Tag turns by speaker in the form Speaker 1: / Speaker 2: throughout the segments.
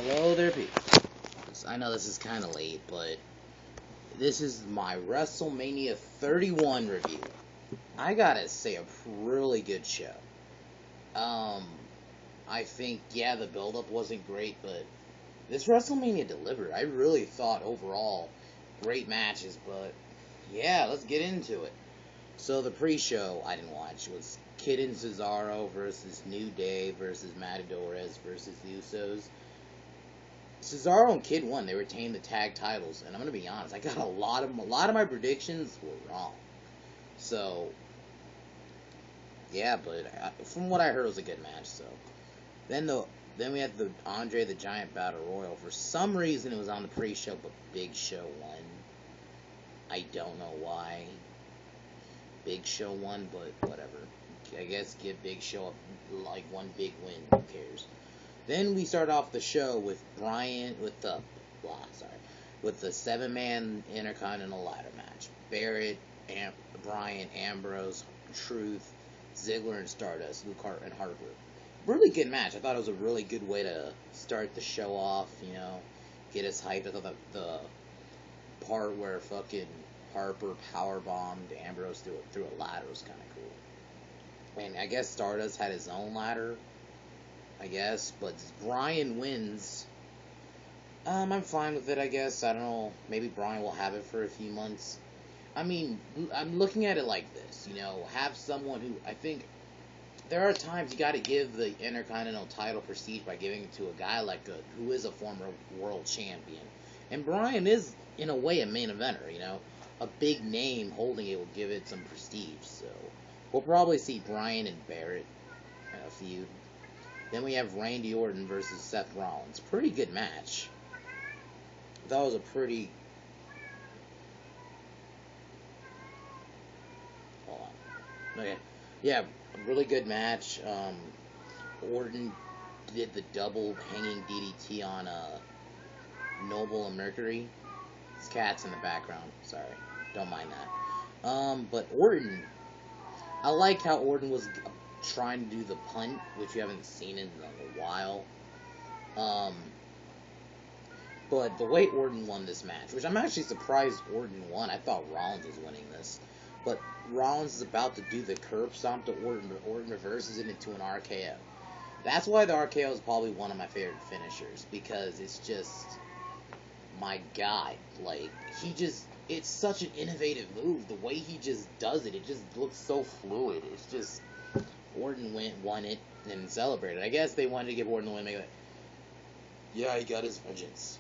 Speaker 1: Hello there, people. I know this is kind of late, but this is my WrestleMania 31 review. I gotta say, a really good show. Um, I think, yeah, the build-up wasn't great, but this WrestleMania delivered. I really thought overall, great matches, but yeah, let's get into it. So the pre-show I didn't watch was Kid and Cesaro versus New Day versus Matadores versus the Usos. Cesaro and Kid won. They retained the tag titles, and I'm gonna be honest. I got a lot of my predictions were wrong. So yeah, but from what I heard, it was a good match. So then we had the Andre the Giant Battle Royal. For some reason, it was on the pre-show, but Big Show won. I don't know why. Big Show won, but whatever. I guess give Big Show like one big win. Who cares? Then we start off the show with with the 7-man Intercontinental ladder match. Barrett, Bryan, Ambrose, Truth, Ziggler, and Stardust, Luke Hart, and Harper. Really good match. I thought it was a really good way to start the show off, get us hyped. I thought the part where fucking Harper powerbombed Ambrose through a ladder was kind of cool. And I guess Stardust had his own ladder, I guess, but Bryan wins. I'm fine with it, I guess. I don't know. Maybe Bryan will have it for a few months. I mean, I'm looking at it like this, have someone who, I think, there are times you got to give the Intercontinental title prestige by giving it to a guy who is a former world champion. And Bryan is, in a way, a main eventer, a big name holding it will give it some prestige. So we'll probably see Bryan and Barrett in a feud. Then we have Randy Orton versus Seth Rollins. Pretty good match. That was a pretty... Hold on. Okay. Yeah, really good match. Orton did the double hanging DDT on Noble and Mercury. His cat's in the background. Sorry. Don't mind that. But Orton... I like how Orton was trying to do the punt, which you haven't seen in a while. But the way Orton won this match, which I'm actually surprised Orton won. I thought Rollins was winning this. But Rollins is about to do the curb stomp to Orton, but Orton reverses it into an RKO. That's why the RKO is probably one of my favorite finishers, because it's just, my God, it's such an innovative move. The way he just does it, it just looks so fluid. It's just, Orton won it, and celebrated. I guess they wanted to give Orton the win, yeah, he got his vengeance.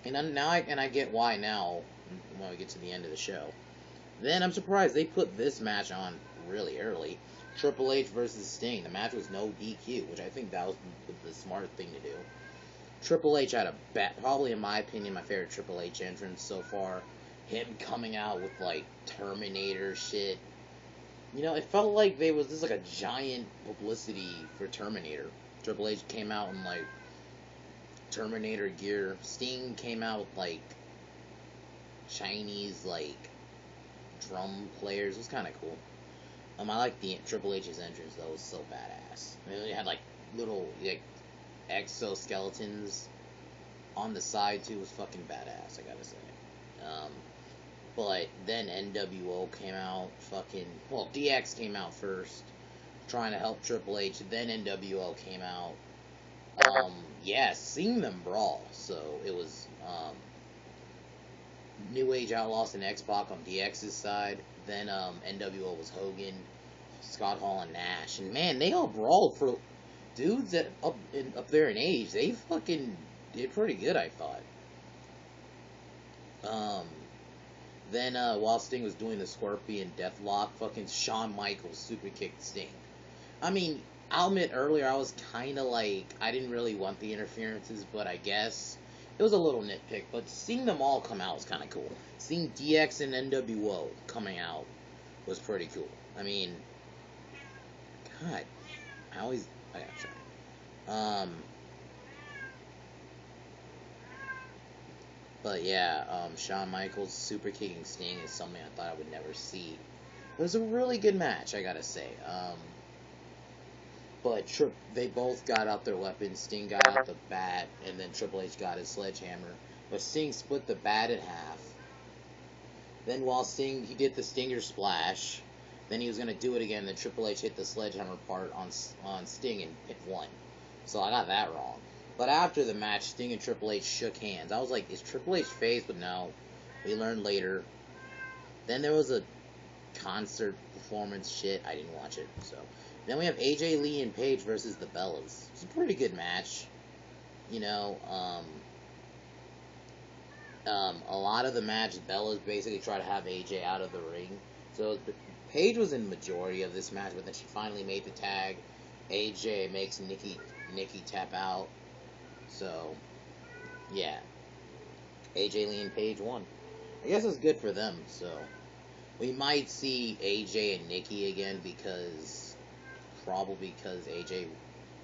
Speaker 1: And I get why now, when we get to the end of the show. Then I'm surprised they put this match on really early. Triple H versus Sting. The match was no DQ, which I think that was the smart thing to do. Triple H had probably, in my opinion, my favorite Triple H entrance so far. Him coming out with, Terminator shit. It felt like this was a giant publicity for Terminator. Triple H came out in, Terminator gear. Sting came out with, Chinese, drum players. It was kind of cool. I like the Triple H's entrance, though. It was so badass. It had, little, exoskeletons on the side, too. It was fucking badass, I gotta say. But then NWO came out, DX came out first, trying to help Triple H. Then NWO came out. Seeing them brawl. So it was New Age Outlaws and X-Pac on DX's side. Then NWO was Hogan, Scott Hall, and Nash. And man, they all brawled for dudes that up there in age. They fucking did pretty good, I thought. Then while Sting was doing the Scorpion Deathlock, fucking Shawn Michaels super kicked Sting. I mean, I'll admit earlier I was kind of I didn't really want the interferences, but I guess it was a little nitpick. But seeing them all come out was kind of cool. Seeing DX and NWO coming out was pretty cool. I mean, God, I gotta try. But yeah, Shawn Michaels super kicking Sting is something I thought I would never see. It was a really good match, I gotta say. But they both got out their weapons. Sting got out the bat, and then Triple H got his sledgehammer. But Sting split the bat in half. Then while Sting, he did the Stinger splash. Then he was going to do it again. Then Triple H hit the sledgehammer part on Sting and hit one. So I got that wrong. But after the match, Sting and Triple H shook hands. I was like, is Triple H face? But no. We learned later. Then there was a concert performance shit. I didn't watch it. So then we have AJ Lee and Paige versus the Bellas. It's a pretty good match. You know, a lot of the match, Bellas basically try to have AJ out of the ring. So Paige was in the majority of this match, but then she finally made the tag. AJ makes Nikki tap out. So, yeah. AJ Lee and Paige won. I guess it's good for them, so. We might see AJ and Nikki again probably because AJ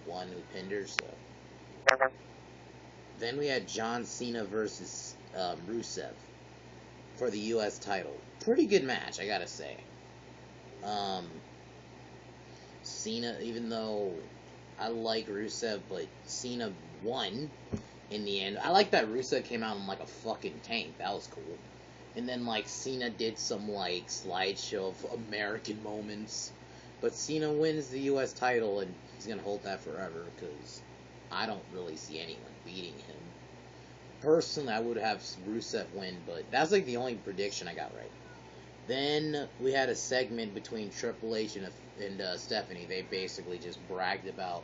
Speaker 1: won who pinned her, so. Then we had John Cena versus Rusev for the U.S. title. Pretty good match, I gotta say. Cena, even though I like Rusev, but Cena won in the end. I like that Rusev came out in like a fucking tank. That was cool. And then like Cena did some like slideshow of American moments. But Cena wins the U.S. title, and he's gonna hold that forever because I don't really see anyone beating him. Personally, I would have Rusev win, but that's like the only prediction I got right. Then we had a segment between Triple H and Stephanie. They basically just bragged about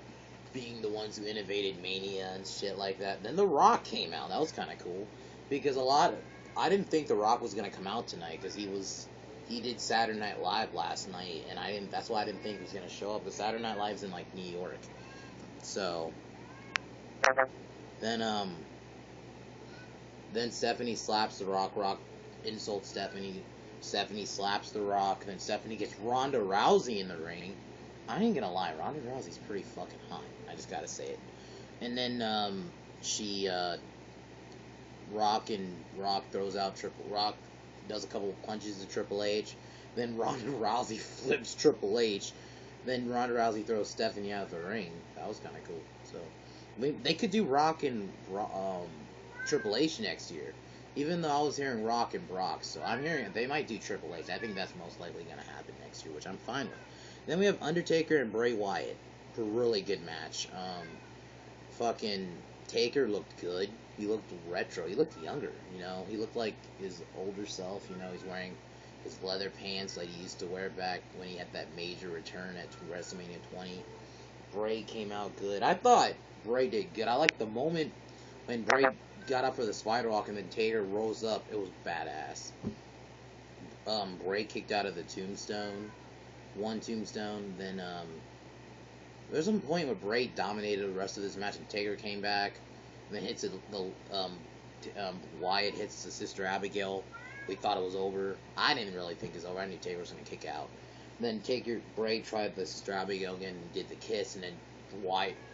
Speaker 1: being the ones who innovated Mania and shit like that. Then The Rock came out. That was kind of cool because I didn't think The Rock was gonna come out tonight because he did Saturday Night Live last night, and that's why I didn't think he was gonna show up. But Saturday Night Live's in like New York, so then Stephanie slaps The Rock. Rock insults Stephanie. Stephanie slaps The Rock. Then Stephanie gets Ronda Rousey in the ring. I ain't gonna lie, Ronda Rousey's pretty fucking hot. I just gotta say it. And then Rock throws out Rock does a couple of punches to Triple H. Then Ronda Rousey flips Triple H. Then Ronda Rousey throws Stephanie out of the ring. That was kind of cool. So they could do Rock and Triple H next year. Even though I was hearing Rock and Brock, so I'm hearing they might do Triple H. I think that's most likely going to happen next year, which I'm fine with. Then we have Undertaker and Bray Wyatt. A really good match. Fucking Taker looked good. He looked retro. He looked younger, you know. He looked like his older self, you know. He's wearing his leather pants like he used to wear back when he had that major return at WrestleMania 20. Bray came out good. I thought Bray did good. I liked the moment when Bray got up for the spider walk and then Taker rose up. It was badass. Bray kicked out of the tombstone. One tombstone. Then there's some point where Bray dominated the rest of this match and Taker came back. And then hits Wyatt hits the Sister Abigail. We thought it was over. I didn't really think it was over. I knew Taker was going to kick out. Then Bray tried the Sister Abigail again and did the kiss, and then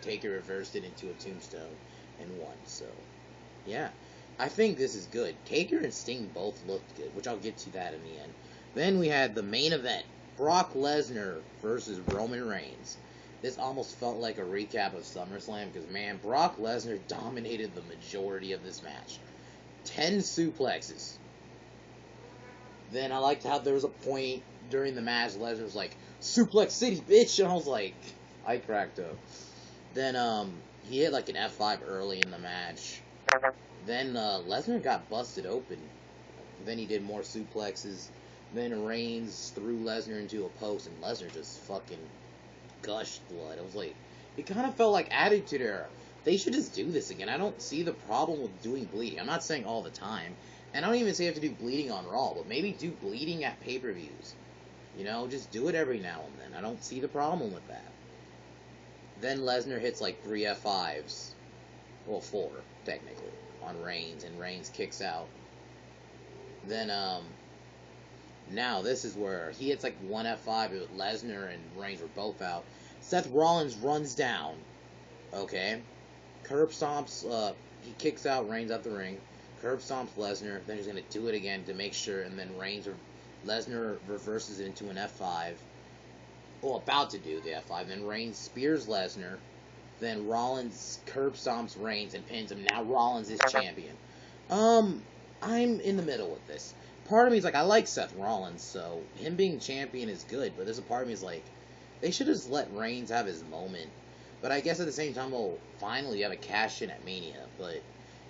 Speaker 1: Taker reversed it into a tombstone and won. So, yeah. I think this is good. Taker and Sting both looked good, which I'll get to that in the end. Then we had the main event. Brock Lesnar versus Roman Reigns. This almost felt like a recap of SummerSlam because, man, Brock Lesnar dominated the majority of this match. 10 suplexes. Then I liked how there was a point during the match, Lesnar was like, Suplex City, bitch! And I was like, I cracked up. Then he hit like an F5 early in the match. Then Lesnar got busted open. Then he did more suplexes. Then Reigns threw Lesnar into a post, and Lesnar just fucking gushed blood. It was like, it kind of felt like Attitude Era. They should just do this again. I don't see the problem with doing bleeding. I'm not saying all the time. And I don't even say you have to do bleeding on Raw, but maybe do bleeding at pay-per-views. You know, just do it every now and then. I don't see the problem with that. Then Lesnar hits like 3 F5s. Well, 4, technically, on Reigns, and Reigns kicks out. Then, now this is where he hits like 1 F5, but Lesnar and Reigns were both out. Seth Rollins runs down. Okay. Curb stomps, he kicks out Reigns out the ring. Curb stomps Lesnar, then he's going to do it again to make sure, and then Lesnar reverses it into an F5. about to do the F5. Then Reigns spears Lesnar. Then Rollins curb stomps Reigns and pins him. Now Rollins is champion. I'm in the middle with this. Part of me is like, I like Seth Rollins, so him being champion is good. But there's a part of me is like, they should just let Reigns have his moment. But I guess at the same time, we'll finally have a cash in at Mania. But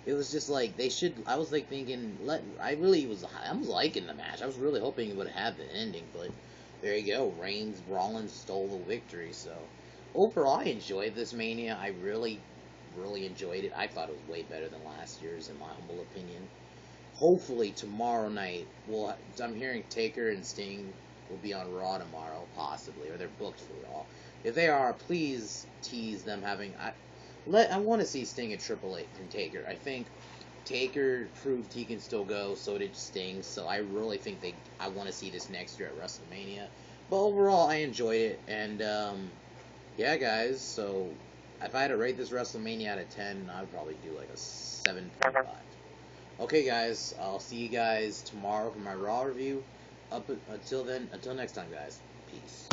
Speaker 1: it was just like, they should, I was like thinking, I was liking the match. I was really hoping it would have the ending. But there you go. Rollins stole the victory. So overall, I enjoyed this Mania. I really enjoyed it. I thought it was way better than last year's, in my humble opinion. Hopefully tomorrow night, I'm hearing Taker and Sting will be on Raw tomorrow, possibly, or they're booked for Raw. If they are, please tease them having. I want to see Sting at Triple H and Taker. I think Taker proved he can still go. So did Sting. So I really think I want to see this next year at WrestleMania. But overall, I enjoyed it, and yeah, guys. So if I had to rate this WrestleMania out of 10, I would probably do like a 7.5. Okay, guys. I'll see you guys tomorrow for my Raw review. Until then, until next time, guys. Peace.